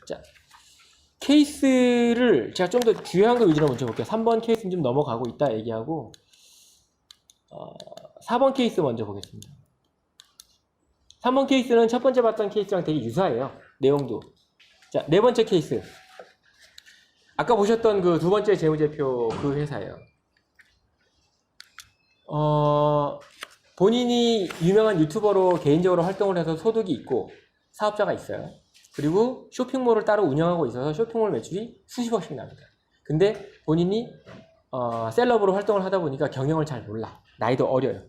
자, 케이스를 제가 좀 더 중요한 거 위주로 먼저 볼게요. 3번 케이스는 좀 넘어가고 있다 얘기하고 4번 케이스 먼저 보겠습니다. 3번 케이스는 첫 번째 봤던 케이스랑 되게 유사해요. 내용도. 자, 네 번째 케이스. 아까 보셨던 그 두 번째 재무제표 그 회사예요. 본인이 유명한 유튜버로 개인적으로 활동을 해서 소득이 있고 사업자가 있어요. 그리고 쇼핑몰을 따로 운영하고 있어서 쇼핑몰 매출이 수십억씩 납니다. 근데 본인이 셀럽으로 활동을 하다 보니까 경영을 잘 몰라. 나이도 어려요.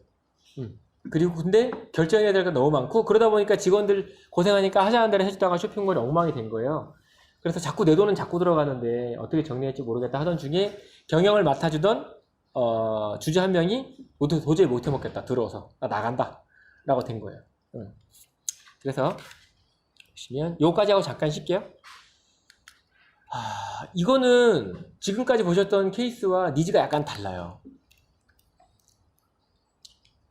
그리고 근데 결정해야 될 게 너무 많고 그러다 보니까 직원들 고생하니까 하자는 대로 해주다가 쇼핑몰이 엉망이 된 거예요. 그래서 자꾸 내 돈은 자꾸 들어가는데 어떻게 정리할지 모르겠다 하던 중에 경영을 맡아주던 주주 한 명이 도저히 못해 먹겠다. 들어와서 나 나간다 라고 된 거예요. 그래서 보시면 요까지 하고 잠깐 쉴게요. 이거는 지금까지 보셨던 케이스와 니즈가 약간 달라요.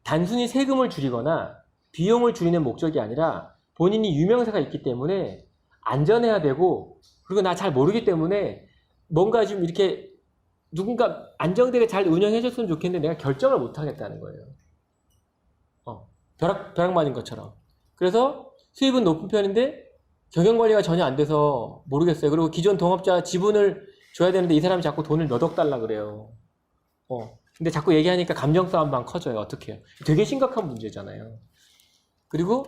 단순히 세금을 줄이거나 비용을 줄이는 목적이 아니라 본인이 유명세가 있기 때문에 안전해야 되고 그리고 나 잘 모르기 때문에 뭔가 좀 이렇게 누군가 안정되게 잘 운영해줬으면 좋겠는데 내가 결정을 못 하겠다는 거예요. 벼락 맞은 것처럼. 그래서 수입은 높은 편인데 경영관리가 전혀 안 돼서 모르겠어요. 그리고 기존 동업자 지분을 줘야 되는데 이 사람이 자꾸 돈을 몇 억 달라 그래요. 근데 자꾸 얘기하니까 감정 싸움만 커져요. 어떻게 해요? 되게 심각한 문제잖아요. 그리고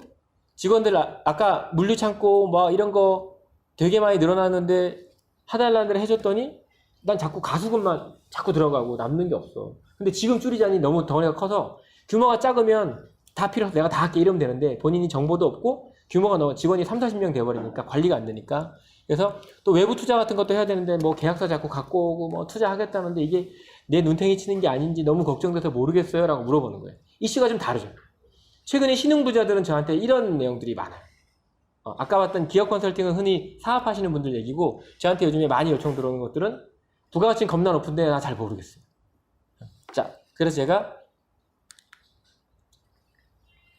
직원들 아까 물류창고 뭐 이런 거 되게 많이 늘어났는데 하달라는 대로 해줬더니 난 자꾸 가수금만 자꾸 들어가고 남는 게 없어. 근데 지금 줄이자니 너무 덩어리가 커서 규모가 작으면 다 필요 없어. 내가 다 할게 이러면 되는데 본인이 정보도 없고 규모가 너무 직원이 3, 40명 돼버리니까 관리가 안 되니까 그래서 또 외부 투자 같은 것도 해야 되는데 뭐 계약서 자꾸 갖고 오고 뭐 투자하겠다는데 이게 내 눈탱이 치는 게 아닌지 너무 걱정돼서 모르겠어요 라고 물어보는 거예요. 이슈가 좀 다르죠. 최근에 신흥부자들은 저한테 이런 내용들이 많아요. 아까 봤던 기업 컨설팅은 흔히 사업하시는 분들 얘기고 저한테 요즘에 많이 요청 들어오는 것들은 부가가치는 겁나 높은데 나 잘 모르겠어요. 자, 그래서 제가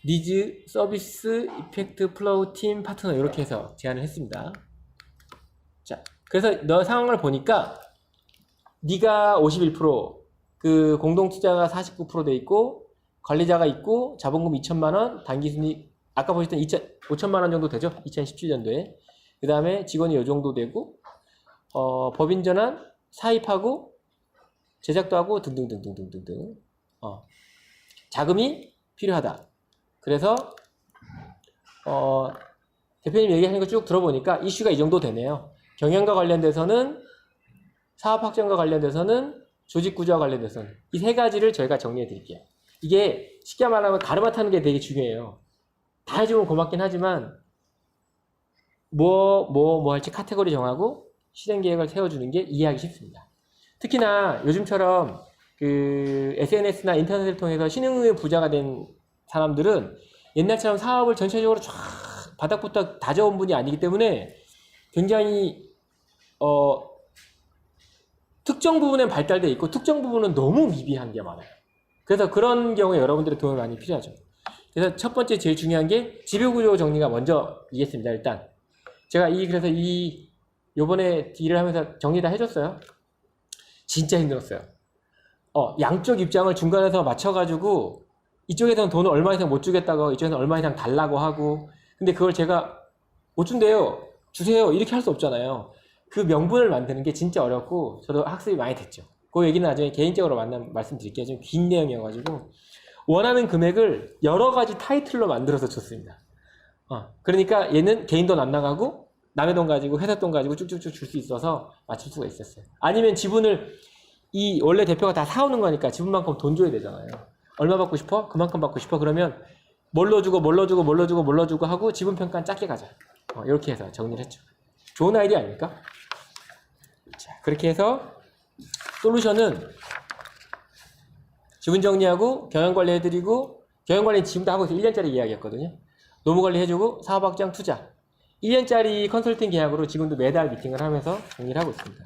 니즈, 서비스, 이펙트, 플로우, 팀, 파트너 이렇게 해서 제안을 했습니다. 자, 그래서 너 상황을 보니까 네가 51%, 그 공동투자가 49% 돼 있고 관리자가 있고 자본금 2천만 원, 단기순이익 아까 보셨던 5천만 원 정도 되죠? 2017년도에. 그 다음에 직원이 이 정도 되고 법인전환, 사입하고 제작도 하고 등등등등등등. 자금이 필요하다. 그래서 대표님 얘기하는 거 쭉 들어보니까 이슈가 이 정도 되네요. 경영과 관련돼서는 사업 확장과 관련돼서는 조직 구조와 관련돼서는 이 세 가지를 저희가 정리해 드릴게요. 이게 쉽게 말하면 가르마 타는 게 되게 중요해요. 다 해주면 고맙긴 하지만 뭐 할지 카테고리 정하고 실행 계획을 세워주는 게 이해하기 쉽습니다. 특히나 요즘처럼 그 SNS나 인터넷을 통해서 신흥의 부자가 된 사람들은 옛날처럼 사업을 전체적으로 쫙 바닥부터 다져온 분이 아니기 때문에 굉장히 특정 부분엔 발달되어 있고 특정 부분은 너무 미비한 게 많아요. 그래서 그런 경우에 여러분들의 도움이 많이 필요하죠. 그래서 첫 번째 제일 중요한 게 지배구조 정리가 먼저이겠습니다. 일단 제가 그래서 요번에 딜을 하면서 정리 다 해줬어요. 진짜 힘들었어요. 양쪽 입장을 중간에서 맞춰가지고 이쪽에서는 돈을 얼마 이상 못 주겠다고 이쪽에서는 얼마 이상 달라고 하고 근데 그걸 제가 못 준대요. 주세요. 이렇게 할 수 없잖아요. 그 명분을 만드는 게 진짜 어렵고 저도 학습이 많이 됐죠. 그 얘기는 나중에 개인적으로 만나면 말씀드릴게요. 좀 긴 내용이어가지고 원하는 금액을 여러 가지 타이틀로 만들어서 줬습니다. 그러니까 얘는 개인 돈 안 나가고 남의 돈 가지고 회사 돈 가지고 쭉쭉쭉 줄 수 있어서 맞출 수가 있었어요. 아니면 지분을 원래 대표가 다 사오는 거니까 지분만큼 돈 줘야 되잖아요. 얼마 받고 싶어? 그만큼 받고 싶어? 그러면 뭘로 주고 하고 지분 평가는 작게 가자. 이렇게 해서 정리를 했죠. 좋은 아이디어 아닙니까? 자, 그렇게 해서 솔루션은 지분 정리하고 경영관리 해드리고 경영관리는 지금도 하고 있어요. 1년짜리 이야기였거든요. 노무관리 해주고 사업확장 투자 1년짜리 컨설팅 계약으로 지금도 매달 미팅을 하면서 정리를 하고 있습니다.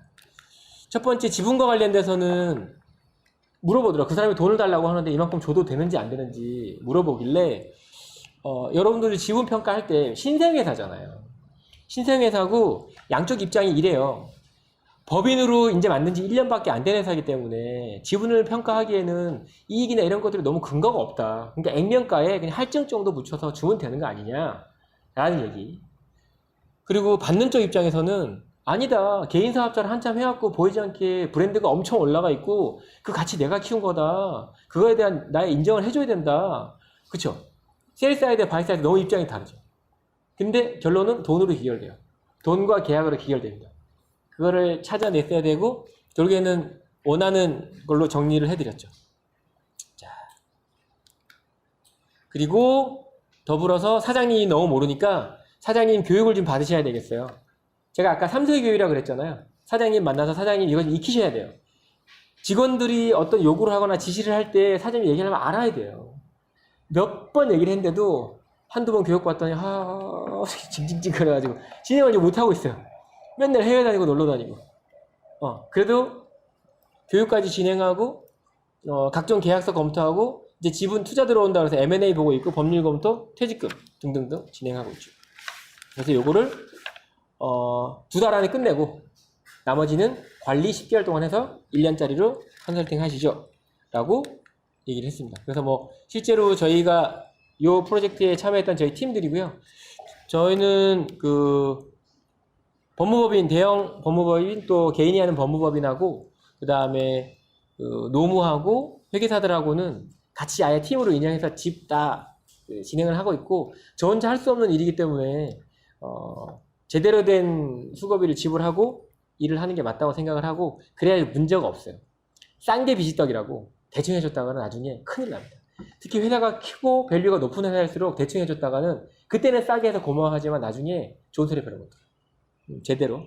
첫 번째 지분과 관련돼서는 물어보더라고요. 그 사람이 돈을 달라고 하는데 이만큼 줘도 되는지 안 되는지 물어보길래 여러분들이 지분 평가할 때 신생회사잖아요. 신생회사고 양쪽 입장이 이래요. 법인으로 이제 만든 지 1년밖에 안 된 회사이기 때문에 지분을 평가하기에는 이익이나 이런 것들이 너무 근거가 없다. 그러니까 액면가에 그냥 할증 정도 붙여서 주면 되는 거 아니냐 라는 얘기. 그리고 받는 쪽 입장에서는 아니다. 개인 사업자를 한참 해왔고 보이지 않게 브랜드가 엄청 올라가 있고 그 가치 내가 키운 거다. 그거에 대한 나의 인정을 해줘야 된다. 그쵸? 셀 사이드, 바이 사이드 너무 입장이 다르죠. 근데 결론은 돈으로 귀결돼요. 돈과 계약으로 귀결됩니다. 그거를 찾아냈어야 되고 결국에는 원하는 걸로 정리를 해드렸죠. 자, 그리고 더불어서 사장님이 너무 모르니까 사장님 교육을 좀 받으셔야 되겠어요. 제가 아까 3세 교육이라고 그랬잖아요. 사장님 만나서 사장님 이거 좀 익히셔야 돼요. 직원들이 어떤 요구를 하거나 지시를 할 때 사장님이 얘기를 하면 알아야 돼요. 몇 번 얘기를 했는데도 한두 번 교육받더니 징징징 그래가지고 진행을 이제 못하고 있어요. 맨날 해외 다니고 놀러 다니고. 그래도 교육까지 진행하고 각종 계약서 검토하고 이제 지분 투자 들어온다 그래서 M&A 보고 있고 법률 검토, 퇴직금 등등등 진행하고 있죠. 그래서 요거를 2달 안에 끝내고 나머지는 관리 10개월 동안 해서 1년짜리로 컨설팅 하시죠 라고 얘기를 했습니다. 그래서 뭐 실제로 저희가 이 프로젝트에 참여했던 저희 팀들이고요. 저희는 그 법무법인, 대형 법무법인 또 개인이 하는 법무법인하고 그 다음에 그 노무하고 회계사들하고는 같이 아예 팀으로 인양해서 집 다 진행을 하고 있고 저 혼자 할 수 없는 일이기 때문에 제대로 된 수고비를 지불하고 일을 하는 게 맞다고 생각을 하고 그래야 문제가 없어요. 싼 게 비지떡이라고 대충 해줬다가는 나중에 큰일 납니다. 특히 회사가 크고 밸류가 높은 회사일수록 대충 해줬다가는 그때는 싸게 해서 고마워하지만 나중에 좋은 소리 별로 못해요. 제대로